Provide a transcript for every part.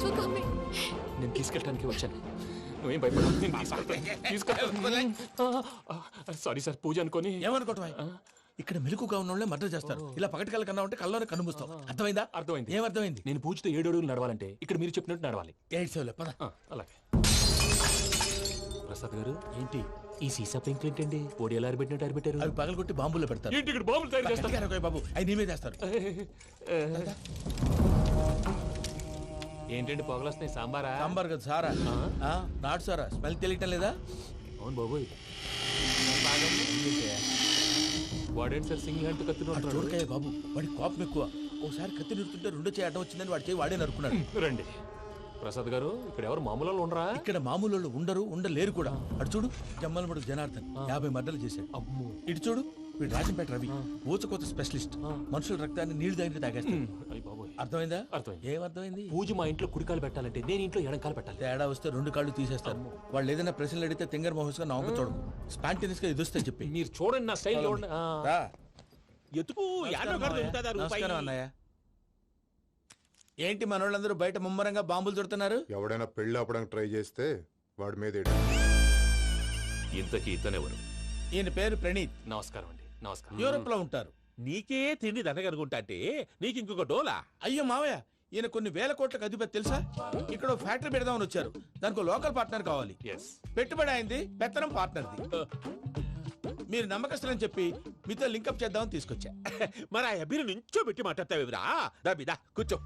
స్వగామి నేను తీసుకెళ్ళడానికి వచ్చాను. నువ్వేం భయపడవు, నేను తీసుకెళ్తాను. సారీ సార్, పూజ అనుకోని. ఏమనుకోవటం? ఇక్కడ మెలుకుగా ఉన్న వాళ్ళే మర్డర్ చేస్తారు. ఇలా పగటి కళ్ళ కన్నా ఉంటే కళ్ళలోనే కనుమూస్తావు. అర్థమైందా? అర్థమైంది. ఏమర్థమైంది? నేను పూజతో 7 అడుగులు నడవాలంటే ఇక్కడ మీరు చెప్పినట్టు నడవాలి. 8 సెవెన్ పద. అలాగే. ప్రసాద్ గారు, ఏంటి ఈ సీసా పెంకులు ఏంటండి? పొడి ఎలా అరబెట్టినట్టు అరబెట్టారు? అవి పగలగొట్టి బాంబుల్లో పెడతారు. ఏంటి ఇక్కడ బాంబులు తయారు చేస్తారు? గట్టిగా అరవై బాబు, అవి నీవే చేస్తారు. ఏంటండి పొగలు వస్తున్నాయి? సాంబారా? సాంబార్ కదా సారా. నాటు సారా. స్మెల్ తెలియటం లేదా? అవును బాబోయ్. వాడేంటి సార్ సింగిల్ హ్యాండ్ కత్తిని? చూడకాయ బాబు, వాడి కోపం ఎక్కువ. ఓసారి కత్తి నిరుతుంటే 2 చేయి అడ్డం వచ్చిందని వాడి చేయి వాడే నరుకున్నాడు. రండి ప్రసాద్ గారు, ఇక్కడ ఎవరు మామూలు వాళ్ళు ఉండరా? ఇక్కడ మామూలు వాళ్ళు ఉండరు, ఉండలేరు కూడా. అటు చూడు, జమ్మలమడుగు జనార్దన్ 50 మర్డర్లు చేశాడు. అమ్మో. ఇటు చూడు, వీడు రాజంపేట రవి ఊచకోత స్పెషలిస్ట్. మనుషుల రక్తాన్ని నీళ్లు దగ్గర తాగేస్తాడు. అర్థమైందా? అర్థమైంది. ఏమర్థమైంది? పూజ మా ఇంట్లో కుడికాలు పెట్టాలంటే నేను ఇంట్లో ఎడంకాలు పెట్టాలి. తేడా వస్తే 2 కాళ్ళు తీసేస్తారు. వాళ్ళు ఏదైనా ప్రశ్నలు అడిగితే తింగర్ మహోస్ గా నవ్వు చూడకు. స్పాంటినియస్ గా ఎదుస్తే చెప్పి. మీరు చూడండి నా స్టైల్. ఎతుకు నమస్కారం అన్నయ్య. ఏంటి మనోళ్ళందరూ బయట ముమ్మరంగా బాంబులు చుడుతున్నారు? ఎవడైనా పెళ్లి ఆపడానికి ట్రై చేస్తే వాడి మీద ఇంతకీ ఇతనెవరు? ఈయన పేరు ప్రణీత్. నమస్కారం అండి. నమస్కారం. యూరోప్ లో ఉంటారు. నీకే తిండి దండగనుకుంటా అంటే నీకు ఇంకొక డోలా? అయ్యో మావయ్య, ఈయన కొన్ని వేల కోట్లకు అధిపతి తెలుసా? ఇక్కడ ఫ్యాక్టరీ పెడదామని వచ్చారు. దానికి లోకల్ పార్ట్నర్ కావాలి. పెట్టుబడి అయింది, పెత్తనం పార్ట్నర్ది. మీరు నమ్మకస్తులని చెప్పి మీతో లింకప్ చేద్దామని తీసుకొచ్చా. మరి ఆ అబ్బిని నుంచో పెట్టి మాట్లాడతావురా? దాబిదా కూర్చో.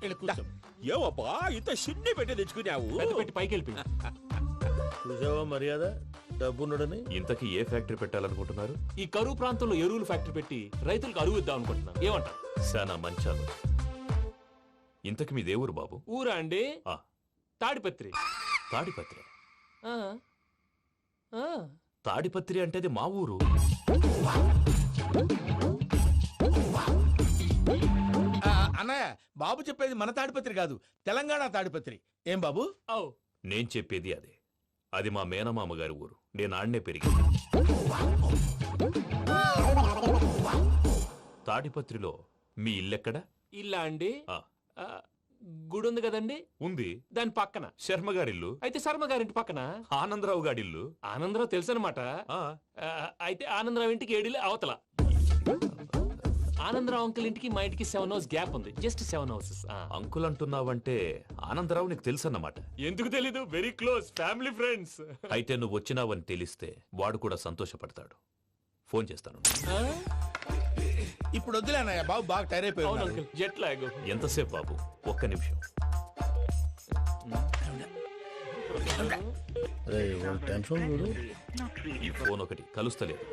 ఏవబ్బా ఇంత సిన్ని పెట్టి తెచ్చుకున్నావు? పెట్టి పైకి వెళ్ళిపోయి. చూసావా మర్యాద, డబ్బున్నడని. ఇంతకీ ఏ ఫ్యాక్టరీ పెట్టాలనుకుంటున్నారు? ఈ కరువు ప్రాంతంలో ఎరువులు ఫ్యాక్టరీ పెట్టి రైతులకు అరువు ఇద్దాం అనుకుంటున్నాను. ఏమంటారు? శానా మంచాలు. ఇంతకి మీ దేవురు బాబు? ఊరా అండి? తాడిపత్రి. తాడిపత్రి? ఆ. ఆ. తాడిపత్రి అంటే అది మా ఊరు. అన్నయ్య, బాబు చెప్పేది మన తాడిపత్రి కాదు, తెలంగాణ తాడిపత్రి. ఏం బాబు? నేను చెప్పేది అదే. అది మా మేనమామ గారి ఊరు. నేను ఆడనే పెరిగాను. తాడిపత్రిలో మీ ఇల్లెక్కడ? ఇల్లా అండి? గుడి ఉంది కదండి? ఉంది. దాని పక్కన శర్మ గారిల్లు. అయితే శర్మ గారింటి పక్కన ఆనందరావు గారిల్లు. ఆనందరావు తెలుసు అనమాట. అయితే ఆనందరావు ఇంటికి 7 అవతల. ఆనందరావు అంకుల్ ఇంటికి మా ఇంటికి 7 హౌస్ గ్యాప్ ఉంది. Just 7 houses. అంకుల్ అంటున్నావంటే ఆనందరావు నీకు తెలుసు అన్నమాట. ఎందుకు తెలీదు? Very close family friends. అయితే నువ్వు వచ్చినావని తెలిస్తే వాడు కూడా సంతోషపడతాడు. ఫోన్ చేస్తాను. ఇప్పుడు వద్దులే అన్నయ్య, బాబు బాగా టైర్ అయిపోయాడు. Jet lag. ఎంతసేపు బాబు? ఒక్క నిమిషం. ఈ ఫోన్ ఒకటి కలుస్తలేదు.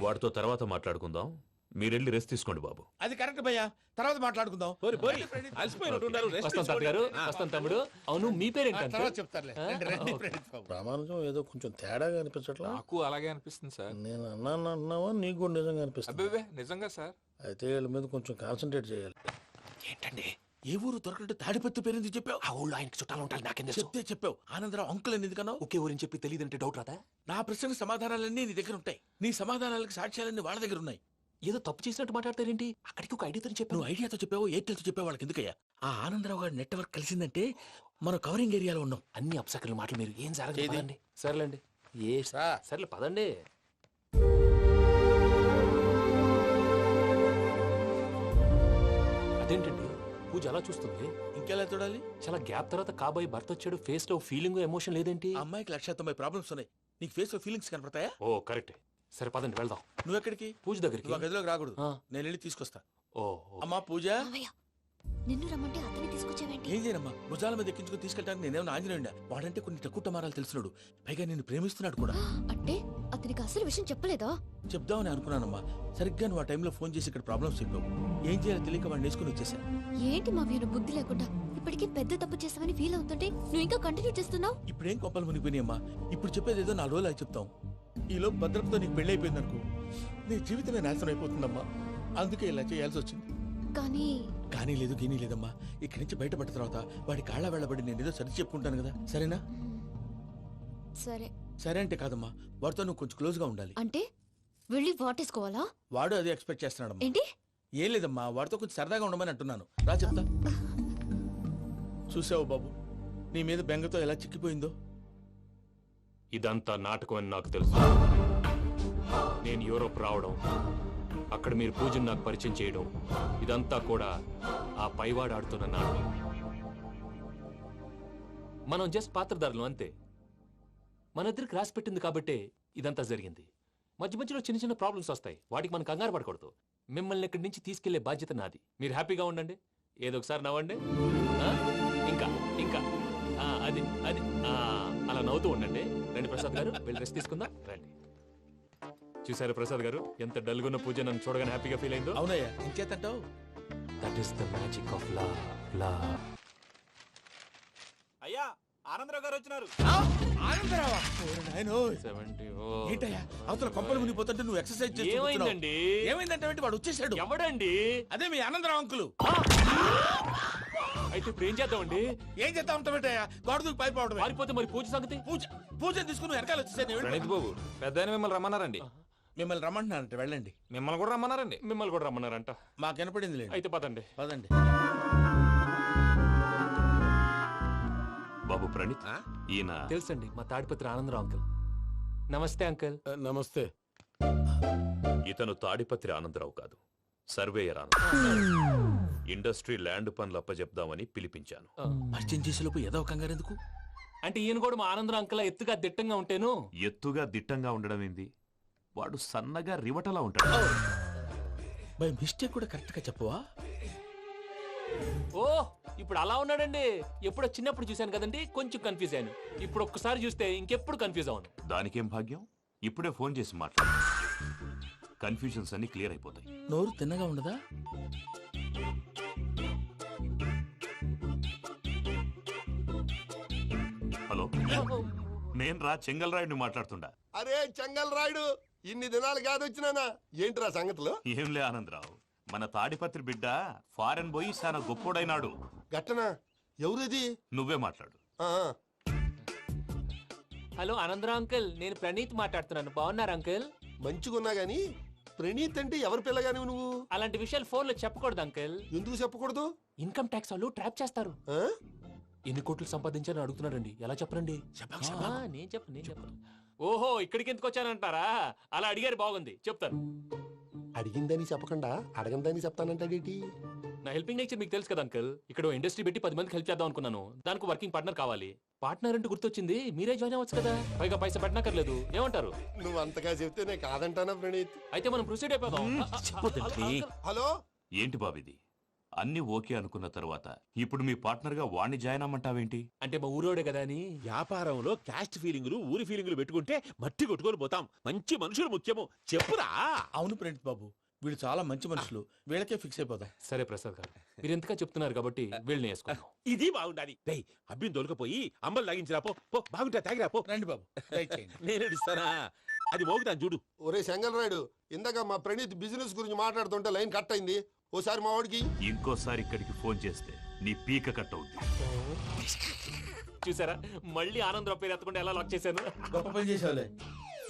వాడితో తర్వాత మాట్లాడుకుందాం. మీరెళ్ళి రెస్ట్ తీసుకోండి బాబు. అది కరెక్ట్ భయ్యా, తర్వాత మాట్లాడుకుందాం. తమ్ముడు. అవును, మీ పేరేంటి? ప్రామాణికం ఏదో కొంచెం తేడాగా అనిపించట్లా? నాకు అలాగే అనిపిస్తుంది సార్. నేను అన్నావా నీకు కూడా నిజంగా అనిపిస్తుంది? నిజంగా సార్. అయితే వీళ్ళ మీద కొంచెం కాన్సన్ట్రేట్ చేయాలి. ఏంటండి ఏ ఊరు దొరకట్టు తాడిపత్రి పేరు ఎందుకు చెప్పావు? ఆ ఊళ్ళో ఆయనకి చుట్టాలు ఉంటారు. నాకేం చెప్తే చెప్పావు. ఆనందరావు అంకుల్ అని ఎందుకన్నావు? ఒకే ఊరిని చెప్పి తెలియదంటే డౌట్ రాదా? నా ప్రశ్నకు సమాధానాలన్నీ నీ దగ్గర ఉంటాయి. నీ సమాధానాలకు సాక్ష్యాలన్నీ వాళ్ళ దగ్గర ఉన్నాయి. ఏదో తప్పు చేసినట్టు మాట్లాడతారేంటి? అక్కడికి ఒక ఐడియాతో చెప్పావు. నువ్వు ఐడియాతో చెప్పావు, ఎయిర్టెల్తో చెప్పావు. వాళ్ళకి ఎందుకయ్యా? ఆ ఆనందరావు గారి నెట్వర్క్ కలిసిందంటే మనం కవరింగ్ ఏరియాలో ఉన్నాం. అన్ని అప్సకర్ల మాటలు మీరు ఏం జరగదండి. సర్లేండి. సర్లే పదండి. అదేంటండి పూజ అలా చూస్తుంది? ఇంకెలా చూడాలి? చాలా గ్యాప్ తర్వాత కాబోయే భర్త వచ్చాడు. ఫేస్ లో ఫీలింగ్ ఎమోషన్ లేదేంటి? అమ్మాయికి 190 ప్రాబ్లమ్స్ ఉన్నాయి. నీకు ఫేస్ లో ఫీలింగ్స్ కనపడతాయా? ఓ కరెక్ట్. సరే పదండి వెళ్దాం. నువ్వు ఎక్కడికి? పూజ దగ్గరికి. నువ్వు గదిలోకి రాకూడదు, నేను వెళ్ళి తీసుకొస్తా. అమ్మా పూజ, నిన్ను రమ్మంటే అతన్ని తీసుకొచ్చావేంటి? ఏం చేయనమ్మా, భుజాల మీద ఎక్కించుకుని తీసుకెళ్ళడానికి నేనేమన్నా ఆంజనేయుడా? వాడంటే కొన్ని తక్కువ టమారాలు తెలుసున్నాడు, పైగా నేను ప్రేమిస్తున్నాడు కూడా. అంటే అతనికి అసలు విషయం చెప్పలేదా? చెప్దామని అనుకున్నానమ్మా. సరిగ్గా నువ్వు ఆ టైంలో ఫోన్ చేసి ఇక్కడ ప్రాబ్లమ్స్ చెప్పావు. ఏం చేయాలో తెలియక వాడిని వేసుకుని వచ్చేసా. ఏంటి మా వీరు బుద్ధి లేకుండా ఇప్పటికీ పెద్ద తప్పు చేస్తామని ఫీల్ అవుతుంటే నువ్వు ఇంకా కంటిన్యూ చేస్తున్నావు. ఇప్పుడేం కోపాలు మునిగిపోయినాయమ్మా. ఇప్పుడు చెప్పేది ఏదో 4 రోజులు అది చెప్తాం. ఈలో భద్రతతో నీకు పెళ్లి అయిపోయింది అనుకో, నీ జీవితమే నాశనం అయిపోతుందమ్మా. అందుకే ఇలా చేయాల్సి వచ్చింది. కానీ లేదు, గీనీ లేదమ్మా. ఇక్కడి నుంచి బయటపడ్డ తర్వాత వాడి కాళ్ళ వెళ్ళబడి నేను ఏదో సరి చెప్పుకుంటాను కదా, సరేనా? సరే అంటే కాదమ్మా, వాడితో నువ్వు కొంచెం క్లోజ్ గా ఉండాలి. అంటే వెళ్ళి వాటేసుకోవాలా? వాడు అది ఎక్స్పెక్ట్ చేస్తున్నాడమ్మా. ఏంటి? ఏం లేదమ్మా, వాడితో కొంచెం సరదాగా ఉండమని అంటున్నాను. రా చెప్తా. చూసావు బాబు నీ మీద బెంగతో ఎలా చిక్కిపోయిందో. ఇదంతా నాటకం అని నాకు తెలుసు. నేను యూరోప్ రావడం, అక్కడ మీరు పూజను నాకు పరిచయం చేయడం, ఇదంతా కూడా ఆ పైవాడు ఆడుతున్న నాటకం. మనం జస్ట్ పాత్రధారులు అంతే. మన ఇద్దరికి రాసి పెట్టింది కాబట్టే ఇదంతా జరిగింది. మధ్య మధ్యలో చిన్న చిన్న ప్రాబ్లమ్స్ వస్తాయి, వాటికి మనం కంగారు పడకూడదు. మిమ్మల్ని ఇక్కడి నుంచి తీసుకెళ్లే బాధ్యత నాది. మీరు హ్యాపీగా ఉండండి, ఏదో ఒకసారి నవ్వండి. ఇంకా ఇంకా అది అది అలా నవ్వుతూ ఉండండి. రండి ప్రసాద్ గారు, వెళ్ళి రెస్ట్ తీసుకుందాం రండి. చూసారు ప్రసాద్ గారు, ఎంత డల్గున్న పూజ నన్ను చూడగానే హ్యాపీగా ఫీల్ అయిందో. అవునయ్యా, ఇంకేతంటావు? That is the magic of love. అయ్యా ఆనందరావు గారు వచ్చినారు. ఆనందరావా? ఏంటయ్యా అవతల కొంపలు మునిగిపోతుంటే నువ్వు ఎక్సర్సైజ్ చేస్తూ ఏమైందండి? ఏమైందంటే వాడు వచ్చేసాడు. ఎవడండి? అదే మీ ఆనందరావు అంకులు. అయితే ఇప్పుడు ఏం చేద్దామండి? ఏం చేస్తా ఉంటావేటయ్యా? గోడ దూకి పైపోవడం. పారిపోతే మరి పూజ సంగతి? పూజ తీసుకుని వెనకాల వచ్చేసాను. ప్రణీత్ బాబు పెద్ద మిమ్మల్ని రమ్మన్నారండి. మిమ్మల్ని రమ్మంటున్నారంట, వెళ్ళండి. మిమ్మల్ని కూడా రమ్మన్నారండి. మిమ్మల్ని కూడా రమ్మన్నారంట. మాకు వినపడింది లేదు. అయితే పదండి. పదండి. బాబు ప్రణీత్, ఈయన తెలుసండి, మా తాడిపత్రి ఆనందరావు అంకుల్. నమస్తే అంకుల్. నమస్తే. ఇతను తాడిపత్రి ఆనందరావు కాదు, సర్వేయర్ ఆనందరావు. ఇండస్ట్రీ ల్యాండ్ పనులు అప్పజెప్దామని పిలిపించాను. పరిచయం చేసేలోపు ఏదో కంగారు ఎందుకు? అంటే ఈయన కూడా మా ఆనందరావు అంకుల్ ఎత్తుగా దిట్టంగా ఉంటాను. ఎత్తుగా దిట్టంగా ఉండడం ఏంది? వాడు సన్నగా రివటలా ఉంటాడు. బై మిస్టేక్ కూడా కరెక్ట్ గా చెప్పవా? ఓ ఇప్పుడు అలా ఉన్నాడండి. ఎప్పుడో చిన్నప్పుడు చూశాను కదండి, కొంచెం కన్ఫ్యూజ్ అయ్యాను. ఇప్పుడు ఒక్కసారి చూస్తే ఇంకెప్పుడు కన్ఫ్యూజ్ అవును. దానికేం భాగ్యం, ఇప్పుడే ఫోన్ చేసి మాట్లాడు. కన్ఫ్యూజన్స్ అన్ని క్లియర్ అయిపోతాయి. నోరు తిన్నగా ఉండదా? హలో, నేను రా చెంగల్రాయుడిని మాట్లాడుతుండా. అరే చెంగల్ రాయుడు, ఇన్ని దినాలు కాదు వచ్చినానా? ఏంట్రా సంగతులు? ఏంలే ఆనందరావు, మన తాడిపత్రి బిడ్డ ఫారెన్ పోయి చాలా గొప్పోడైనాడు. గట్టనా? ఎవరిది? నువ్వే మాట్లాడు. ఆ, హలో ఆనందరావు అంకుల్, నేను ప్రణీత్ మాట్లాడుతున్నాను. బాగున్నారు అంకుల్? మంచిగున్నా గాని ప్రణీత్ అంటే ఎవరి పిల్లగాని నువ్వు? అలాంటి విషయాలు ఫోన్ లో చెప్పకూడదు అంకుల్. ఎందుకు చెప్పకూడదు? ఇన్కమ్ ట్యాక్స్ వాళ్ళు ట్రాప్ చేస్తారు. ఆ? ఎన్ని కోట్లు సంపాదించాలని అడుగుతున్నారండి. ఎలా చెప్పరండి? నేను చెప్పను. ఓహో, ఇక్కడికి ఎందుకు వచ్చానంటారా? అలా అడిగారు, బాగుంది, చెప్తాను. అడిగిందని చెప్పకుండా అడగందని చెప్తానంటాడేటి? నా హెల్పింగ్ నేచర్ మీకు తెలుసు కదా అంకుల్. ఇక్కడ ఇండస్ట్రీ పెట్టి 10 మందికి హెల్ప్ చేద్దాం అనుకున్నాను. దానికి వర్కింగ్ పార్ట్నర్ కావాలి. పార్ట్నర్ అంటే గుర్తొచ్చింది, మీరే జాయిన్ అవ్వచ్చు కదా. పైగా పైసా పెట్టనక్కర్లేదు. ఏమంటారు? నువ్వు అంతగా చెప్తే నేను కాదంటానా ప్రణీత్? అయితే మనం ప్రొసీడ్ అయిపోదాం. హలో, ఏంటి బాబిది? అన్ని ఓకే అనుకున్న తర్వాత ఇప్పుడు మీ పార్ట్నర్ గా వాణ్ణి జాయిన్ అమ్మంటావేంటి? అంటే మా ఊరోడే కదా అని. వ్యాపారంలో క్యాస్ట్ ఫీలింగులు, ఊరి ఫీలింగులు పెట్టుకుంటే మట్టి కొట్టుకొని పోతాం. మంచి మనుషులు ముఖ్యము. చెప్పురా. అవును ప్రణీత్ బాబు, వీళ్ళు చాలా మంచి మనుషులు. వీళ్ళకే ఫిక్స్ అయిపోదాం. సరే ప్రసాద్ గారు, మీరు ఎంతగా చెప్తున్నారు కాబట్టి వీళ్ళని వేసుకుందాం. ఇది బాగుండాలి. డై అబ్బిని దొలకపోయి అంబలు లాగించిరా పో. పో బాగుంటా, తాగిరా పో. రండి బాబు, దయచేయండి. నేను ఇస్తానా? అది మోగుతాను చూడు. ఒరే చెంగల్ రాయుడు, ఇందాక మా ప్రణీత్ బిజినెస్ గురించి మాట్లాడుతుంటే లైన్ కట్ అయింది. ఓసారి మా వాడికి. ఇంకోసారి ఇక్కడికి ఫోన్ చేస్తే నీ పీక కట్ అవుద్ది. చూసారా, మళ్ళీ ఆనందరావు పేరు ఎత్తకుండా ఎలా లాక్ చేశాను. గొప్ప పని చేసేవాళ్ళే.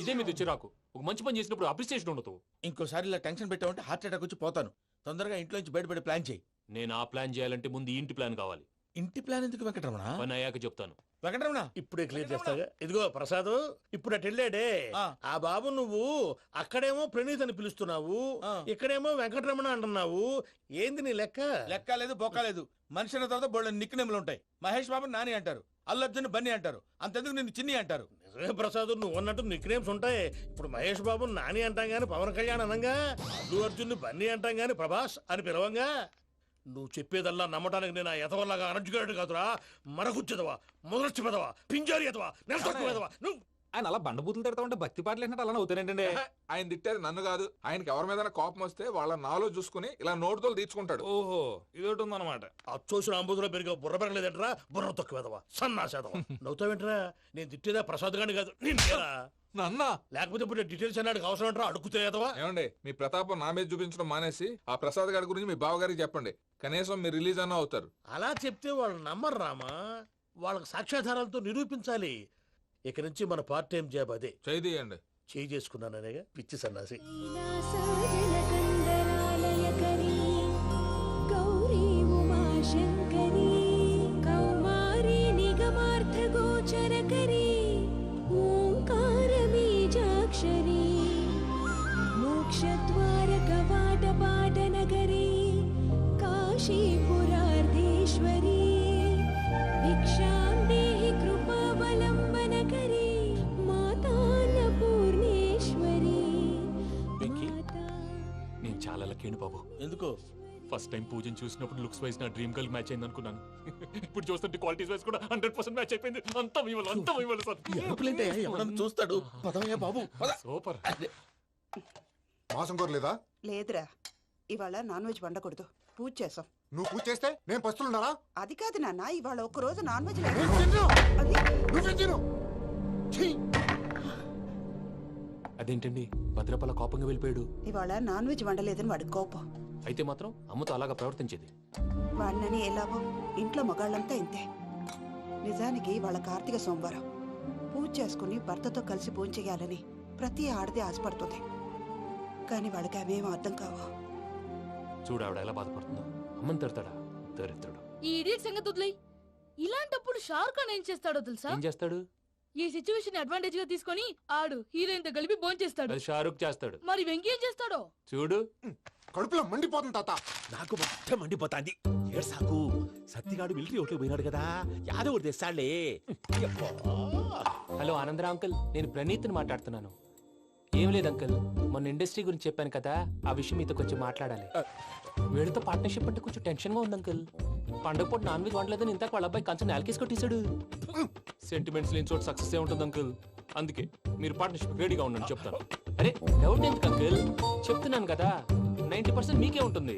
ఇదే మీద చిరాకు. ఒక మంచి పని చేసినప్పుడు అప్రిసియేషన్ ఉండదు. ఇంకోసారి ఇలా టెన్షన్ పెట్టామంటే హార్ట్ అటాక్ వచ్చి పోతాను. తొందరగా ఇంట్లో నుంచి బయటపడే ప్లాన్ చేయి. నేను ఆ ప్లాన్ చేయాలంటే ముందు ఈ ఇంటి ప్లాన్ కావాలి. ఇంటి ప్లాన్ ఎందుకు వెంకటరమణ? పని అయ్యాక చెప్తాను. వెంకటరమణ ఇప్పుడే క్లియర్ చేస్తాగా. ఇదిగో ప్రసాద్, ఇప్పుడు అటు వెళ్ళాడే ఆ. ఆ బాబు, నువ్వు అక్కడేమో ప్రణీత్ అని పిలుస్తున్నావు, ఆ. ఇక్కడేమో వెంకటరమణ అంటున్నావు. ఏంది నీ లెక్క? లెక్క లేదు, బొక్క లేదు. మనిషి అన్న తర్వాత బోళ్ళ నిక్నెములు ఉంటాయి. మహేష్ బాబు నాని అంటారు, అల్లు అర్జున్ బన్నీ అంటారు, అంతెందుకు నిన్ను చిన్ని అంటారు. నిజమే ప్రసాద్, నువ్వు అన్నట్టు నిక్నేమ్స్ ఉంటాయి. ఇప్పుడు మహేష్ బాబు నాని అంటాం గాని పవన్ కళ్యాణ్ అనంగా, అల్లు అర్జున్ బన్నీ అంటాం గాని ప్రభాస్ అని పిలవంగా. నువ్వు చెప్పేదల్లా నమ్మటానికి నేను ఆ ఎతవల్లాగా అనర్జుకేటెడ్ కాదురా. మరగుచ్చదవా, మొదలచ్చి పెదవా, పింజారి ఎదవా, నెలసొక్కు పెదవా నువ్వు. ఆయన అలా బండబూతులు తిడతా ఉంటే భక్తి పాటలు ఏంటంటే అలా అవుతానంటే. ఆయన తిట్టేది నన్ను కాదు, ఆయనకి ఎవరి మీద కోపం వస్తే వాళ్ళ నాలో చూసుకుని ఇలా నోటుతో తీర్చుకుంటాడు. ఓహో, ఇదొకటి ఉందన్నమాట. అచ్చోసిన అంబుధులో పెరిగే బుర్ర పెరగలేదంటరా, బుర్ర తొక్కువేదవా, సన్నాసేదవా. నవ్వుతావేంట్రా? నేను తిట్టేదా ప్రసాద్ గాని కాదు, నిన్నేరా. నన్నా? లేకపోతే ఇప్పుడు డీటెయిల్స్ అన్నాడు అవసరం అంటారా? అడుగుతాయేదవా. ఏమండి, మీ ప్రతాపం నా మీద చూపించడం మానేసి ఆ ప్రసాద్ గారి గురించి మీ బావగారికి చెప్పండి. కనీసం మీరు రిలీజ్ అన్న అవుతారు. అలా చెప్తే వాళ్ళు నమ్మరు రామా. వాళ్ళకి సాక్ష్యాధారాలతో నిరూపించాలి. ఇక నుంచి మన పార్ట్ టైం జాబ్ అదే. చేయండి. చేయి చేసుకున్నాననేగా పిచ్చి సన్నాసి. గౌరీ ఉమా శంకరీ పూర్ణేశ్వరీ భిక్షాం దేహి కృపావలంబనకరీ మాతాన్న పూర్ణేశ్వరీ. వెంకీ, నేను చాలా లక్కీని బాబు. ఎందుకో ఫస్ట్ టైం పూజను చూసినప్పుడు లుక్స్ వైజ్ నా డ్రీమ్ గర్ల్ మ్యాచ్ అయింది అనుకున్నాను. ఇప్పుడు చూస్తుంటే క్వాలిటీస్ వైజ్ కూడా 100% మ్యాచ్ అయిపోయింది. అంతా ఇవ్వాలి సార్. ఎప్పుడంటే ఎవడన్నా చూస్తాడు. పదవయ్యా బాబు పద. సూపర్. మాసం కోరలేదా? లేదురా, ఇవాళ నాన్ వెజ్ వండకూడదు, పూజ చేసాం. నువ్వు పూజ చేస్తే నేను పస్తులున్నారా? అది కాదు నాన్న, ఇవాళ ఒక్కరోజు నాన్ వెజ్ అదేంటండి భద్రపల కోపంగా వెళ్ళిపోయాడు? ఇవాళ నాన్ వెజ్ వండలేదని వాడి కోపం. అయితే మాత్రం అమ్మతో అలాగా ప్రవర్తించేది. వాడినని ఎలాగో ఇంట్లో మగాళ్ళంతా ఇంతే. నిజానికి వాళ్ళ కార్తీక సోమవారం పూజ చేసుకుని భర్తతో కలిసి పూజ చేయాలని ప్రతి ఆడది ఆశపడుతుంది. కానీ వాళ్ళకి అవేం అర్థం కావు. చూడు ఆవిడ ఎలా బాధపడుతుందో. అమ్మని తిడతాడా? దరిద్రుడు. ఈ ఇడియట్ సంగతి వదిలేయ్. ఇలాంటప్పుడు షారుఖ్ ఖాన్ ఏం చేస్తాడో తెలుసా? ఏం చేస్తాడు? ఈ సిచ్యువేషన్ అడ్వాంటేజ్ గా తీసుకొని ఆడు హీరోయిన్ తో కలిపి బోన్ చేస్తాడు. అది షారుఖ్ చేస్తాడు. మరి వెంకీ ఏం చేస్తాడో చూడు. కడుపులో మండిపోతుంది తాత. నాకు మొత్తం మండిపోతాంది. ఏడ్సాకు, సత్తిగాడు మిలిటరీ ఓట్లు పోయినాడు కదా, యాదవ్ తెస్తాడులే. హలో ఆనందరా అంకుల్, నేను ప్రణీత్ని మాట్లాడుతున్నాను. ఏం లేదు అంకుల్, మొన్న ఇండస్ట్రీ గురించి చెప్పాను కదా, ఆ విషయం మీతో కొంచెం మాట్లాడాలి. వీళ్ళతో పార్ట్నర్షిప్ అంటే కొంచెం టెన్షన్ గా ఉంది అంకుల్. పండగ పూట నాన్ వెజ్ వండలేదని ఇంతకు వాళ్ళ అబ్బాయి కంచెం నేలకేసి కొట్టేశాడు. సెంటిమెంట్స్ లేని చోట సక్సెస్ ఏ ఉంటుంది అంకుల్. అందుకే మీరు పార్ట్నర్షిప్ రెడీగా ఉండండి చెప్తాను. అరే డౌట్ ఎందుకు అంకుల్, చెప్తున్నాను కదా 90% మీకే ఉంటుంది.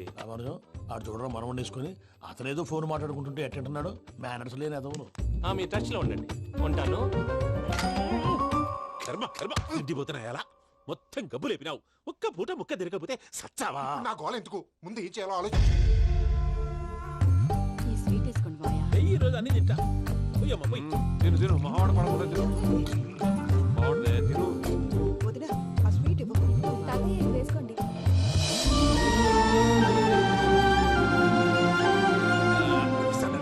ఆడు చూడడం మనం వండేసుకుని అతనేదో ఫోన్ మాట్లాడుకుంటుంటే ఎట్టంటున్నాడు. మేనర్స్ లేని అదవును. మీ టచ్ లో ఉండండి. ఉంటాను. కర్మ కర్మ, తిండిపోతున్నా ఎలా మొత్తం గబ్బు లేపినావు. ఒక్క పూట ముక్క తిరగకపోతే సచ్చావా? నా గోల ఎందుకు, ముందు ఏం చేయాలో ఆలోచించు. ఈ స్వీట్ వేసుకోండి మాయా. ఈ రోజు అన్ని తింటా. పోయమ్మ పోయి. తిను మహావాడ పడకుండా తిను. బాగుండే తిను. వదినా, ఆ స్వీట్ ఇవ్వు. తాతయ్య వేసుకోండి.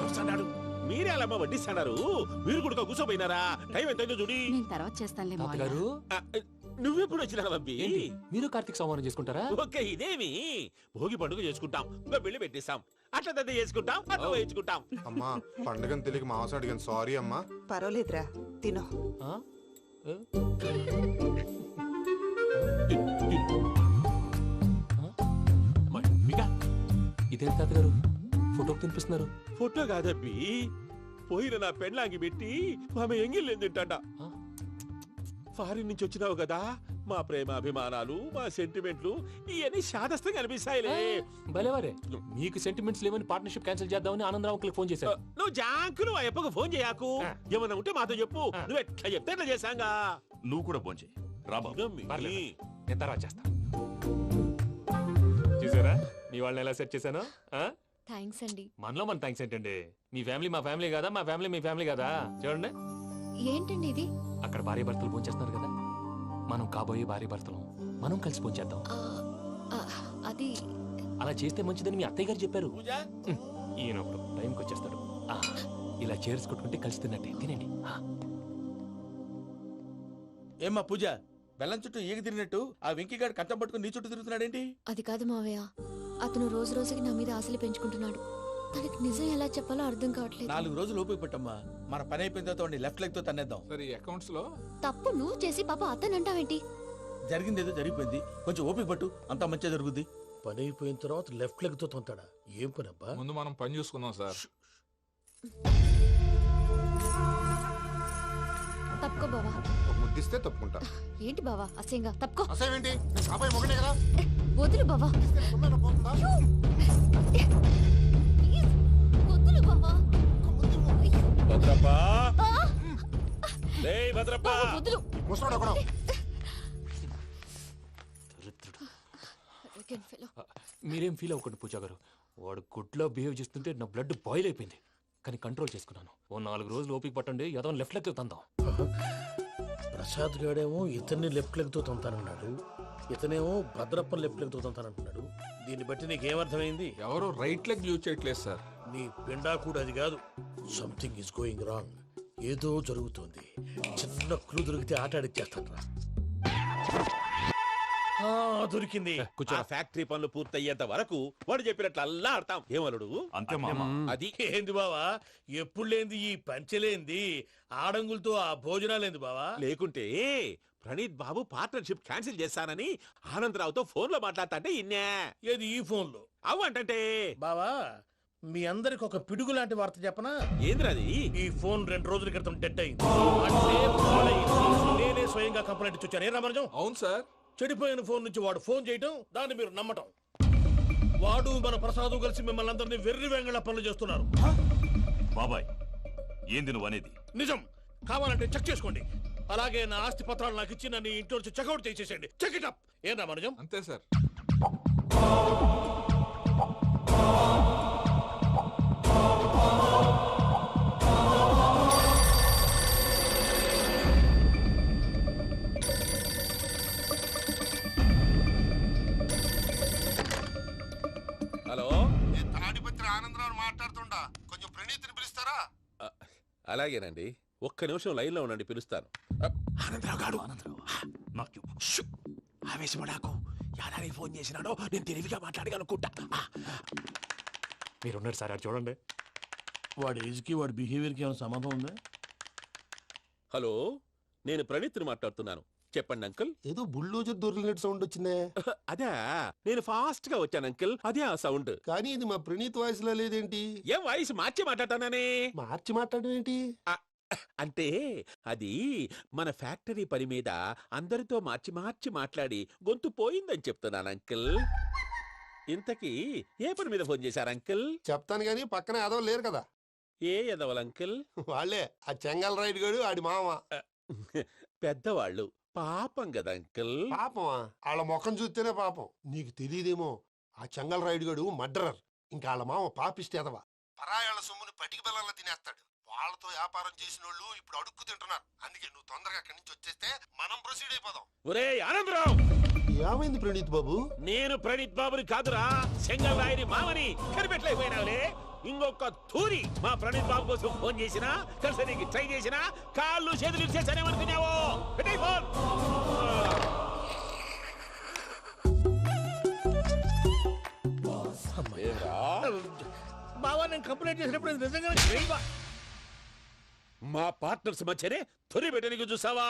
వస్తాడు. మీరే అలా వడ్డిస్తాడారు. మీరు కూడా కూర్చోపోయినారా? టైం ఎంతైందో చూడి. నేను తర్వాత చేస్తానులే మాయా. తాతగారు, నువ్వెప్పుడు వచ్చినా బంబి? ఏంటి మీరు కార్తీక సంహారం చేసుకుంటారా? ఓకే, ఇదేమి భోగి పండుగ చేసుకుంటాం, ఇంకా పెళ్లి పెట్టేస్తాం, అట్లా దద్ద చేసుకుంటాం, అట్లా వేయించుకుంటాం. అమ్మా పండుగని తెలియక మాసం అడిగాను, సారీ అమ్మా. పర్వాలేదురా, తినో. ఆ? ఏ? ఇదేంటి తాతగారు ఫోటోకి తినిపిస్తున్నారు? ఫోటో కాదబ్బి, పోయిన నా పెళ్ళాంగి పెట్టి ఆమె ఎంగిల్లేం తింటాడ. ఫారిన్ నుంచి వచ్చినావు కదా, మా ప్రేమ అభిమానాలు, మా సెంటిమెంట్లు ఇవన్నీ శాదస్తంగా అనిపిస్తాయిలే. భలేవారే, మీకు సెంటిమెంట్స్ లేవని పార్ట్నర్షిప్ క్యాన్సిల్ చేద్దామని ఆనందరావు అంకుల్ ఫోన్ చేశారు. నువ్వు జాంకులు ఆ ఎప్పకు ఫోన్ చేయకు. ఏమన్నా ఉంటే మాతో చెప్పు. నువ్వు ఎట్లా చెప్తే ఎట్లా చేశాంగా. నువ్వు కూడా పోంచే రాబాబు. పర్లేదు, నేను తర్వాత చేస్తా. చూసారా మీ వాళ్ళని ఎలా సెట్ చేశాను? థ్యాంక్స్ అండి. మనలో మన థ్యాంక్స్ ఏంటండి? మీ ఫ్యామిలీ మా ఫ్యామిలీ కదా, మా ఫ్యామిలీ మీ ఫ్యామిలీ కదా. చూడండి, ఏంటండి ఇది? అక్కడ భార్య భర్తలు పోంచేస్తున్నారు కదా, మనం కాబోయే భార్య భర్తలు మనం కలిసి పోంచేద్దాం. అది అలా చేస్తే మంచిదని మీ అత్తయ్య గారు చెప్పారు. ఈయన ఒకడు టైంకి వచ్చేస్తాడు. ఇలా చేర్స్ కొట్టుకుంటే కలిసి తిన్నట్టే. తినండి. ఏమ్మా పూజ, బెల్లం చుట్టూ ఈగ తిరిగినట్టు ఆ వెంకీగాడు కంచం పట్టుకుని నీ చుట్టూ తిరుగుతున్నాడేంటి? అది కాదు మావయ్య, అతను రోజు రోజుకి నా మీద ఆశలు పెంచుకుంటున్నాడు. తనకి నిజం ఎలా చెప్పాలో అర్థం కావట్లేదు. 4 రోజులు ఓపిక పట్టమ్మా, మన పని అయిపోయిన తర్వాత లెఫ్ట్ లెగ్ తో తన్నేద్దాం. సరే అకౌంట్స్ లో తప్పు నువ్వు చేసి పాప అతను అంటావేంటి? జరిగిందేదో జరిగిపోయింది, కొంచెం ఓపిక పట్టు, అంతా మంచిగా జరుగుద్ది. పని అయిపోయిన తర్వాత లెఫ్ట్ లెగ్ తో తొంతాడా? ఏం పని అబ్బా? ముందు మనం పని చూసుకుందాం సార్. తప్పుకో బావా. ముద్దిస్తే తప్పుకుంటా. ఏంటి బావా అసహ్యంగా? తప్పుకో. అసేమేంటి, అబ్బాయి మొగనే కదా. వదులు బావా. తొందరగా పోతుందా? వదులు బావా. భద్రప్ప, రేయ్ భద్రప్ప, వదులు. ముసలోడు ఒకడు. మీరేం ఫీల్ అవ్వకండి పూజా గారు. వాడు గుడ్లో బిహేవ్ చేస్తుంటే నా బ్లడ్ బాయిల్ అయిపోయింది. కానీ కంట్రోల్ చేసుకున్నాను. ఓ 4 రోజులు ఓపిక పట్టండి, ఏదో లెఫ్ట్ లెగ్ తందాం. ప్రసాద్ గాడేమో ఇతన్ని లెఫ్ట్ లెగ్ తో తొంతానన్నాడు, ఇతనేమో భద్రప్పని లెఫ్ట్ లెగ్ తో తొంతానంటున్నాడు. దీన్ని బట్టి నీకేమర్థమైంది? ఎవరు రైట్ లెగ్ యూజ్ చేయట్లేదు సార్. నీ పిండా కూడా అది కాదు. Something is going wrong. ఏదో జరుగుతోంది. చిన్న క్లూ దొరికితే ఆట ఆడిచ్చేస్తాను రా. దొరికింది. ఆ ఫ్యాక్టరీ పనులు పూర్తయ్యేంత వరకు వాడు చెప్పినట్లు అల్లా ఆడతాం ఏమలుడు. అంతే మామ. అది ఏంది బావా ఎప్పుడు లేంది ఈ పంచలేంది ఆడంగులతో ఆ భోజనాలేంది బావా? లేకుంటే ప్రణీత్ బాబు పార్ట్నర్షిప్ క్యాన్సిల్ చేస్తానని ఆనందరావుతో ఫోన్ లో మాట్లాడతాంటే ఇన్నే. ఏది ఈ ఫోన్లో? అవ్వంటే బావా మీ అందరికి ఒక పిడుగు లాంటి వార్త చెప్పనా? ఏంద్రది? ఈ ఫోన్ 2 రోజుల క్రితం డెడ్ అయింది. అంటే పాడైంది. నేనే స్వయంగా కంప్లైంట్ ఇచ్చి వచ్చాను. ఏ రామరాజం? అవును సార్. చెడిపోయిన ఫోన్ నుంచి వాడు ఫోన్ చేయటం, దాన్ని మీరు నమ్మటం. వాడు మన ప్రసాదు కలిసి మిమ్మల్ని అందరినీ వెర్రి వెంగళ పనులు చేస్తున్నారు. బాబాయ్ ఏంది నువ్వు అనేది? నిజం. కావాలంటే చెక్ చేసుకోండి. అలాగే నా ఆస్తి పత్రాలు నాకు ఇచ్చి నన్ను ఇంట్లో నుంచి చెక్అౌట్ చేసేసేయండి. Check it up. ఏం రామరాజం? అంతే సార్. హలో, నేను తాడిపత్రి ఆనందరావు మాట్లాడుతుండా, కొంచెం ప్రణీతిని పిలుస్తారా? అలాగేనండి. ఒక్క నిమిషం లైన్ లో ఉండండి, పిలుస్తాను. ఆనందరావు గాడు. షూ! ఆవేశపడాకు. యాదానికి ఫోన్ చేసినాడో నేను తెలివిగా మాట్లాడగలనుకుంటా. మీరున్నారు సార్, అది చూడండి. వాడి ఏజ్కి వాడి బిహేవియర్కి ఏమైనా సంబంధం ఉందా? హలో, నేను ప్రణీత్ని మాట్లాడుతున్నాను. చెప్పండి అంకుల్. ఏదో బుల్డోజర్ దొరికినట్టు సౌండ్ వచ్చిందే. అదే, నేను ఫాస్ట్ గా వచ్చాను అంకుల్. అదే ఆ సౌండ్. కానీ ఇది మా ప్రణీత్ వాయిస్ లో లేదేంటి? ఏం వాయిస్ మార్చి మాట్లాడతాననే? మార్చి మాట్లాడడం ఏంటి? అంటే అది మన ఫ్యాక్టరీ పని మీద అందరితో మార్చి మార్చి మాట్లాడి గొంతు పోయిందని చెప్తున్నాను అంకుల్. ఇంతకీ ఏ పని మీద ఫోన్ చేశారు అంకుల్? చెప్తాను గానీ పక్కన ఏదో లేరు కదా. ఏ ఎదవల్ అంకుల్? వాళ్ళే ఆ చెంగల్ రైడ్ గడు ఆడి మామ. పెద్దవాళ్ళు పాపం కదా అంకుల్. పాపమా? వాళ్ళ ముఖం చూస్తేనే పాపం. నీకు తెలియదేమో, ఆ చెంగల్ రైడ్ గడు మర్డరర్. ఇంకా వాళ్ళ మామ పాపిస్తే ఎదవా. పరాయాళ్ళ సొమ్ముని పటికి బెల్లంలో తినేస్తాడు. వాళ్ళతో వ్యాపారం చేసిన వాళ్ళు ఇప్పుడు అడుక్కు తింటున్నారు. అందుకే నువ్వు తొందరగా అక్కడి నుంచి వచ్చేస్తే మనం ప్రొసీడ్ అయిపోదాం. ఒరే ఆనందరావు, ఏమైంది ప్రణీత్ బాబు? నేను ప్రణీత్ బాబుని కాదురా, సెంగల్ రాయని మామని. కనిపెట్టలేకపోయినావులే. ఇంకొక తూరి మా ప్రణీత్ బాబు కోసం ఫోన్ చేసినా, కలిసి ట్రై చేసినా కాళ్ళు చేతులు చేశానేమనుకున్నావో. పెట్టేయ్ ఫోన్. బావా నేను కంప్లైంట్ చేసినప్పుడు ఇది నిజంగానే చేయవా? మా పార్ట్నర్స్ మధ్యనే తొలి పెట్టడానికి చూసావా?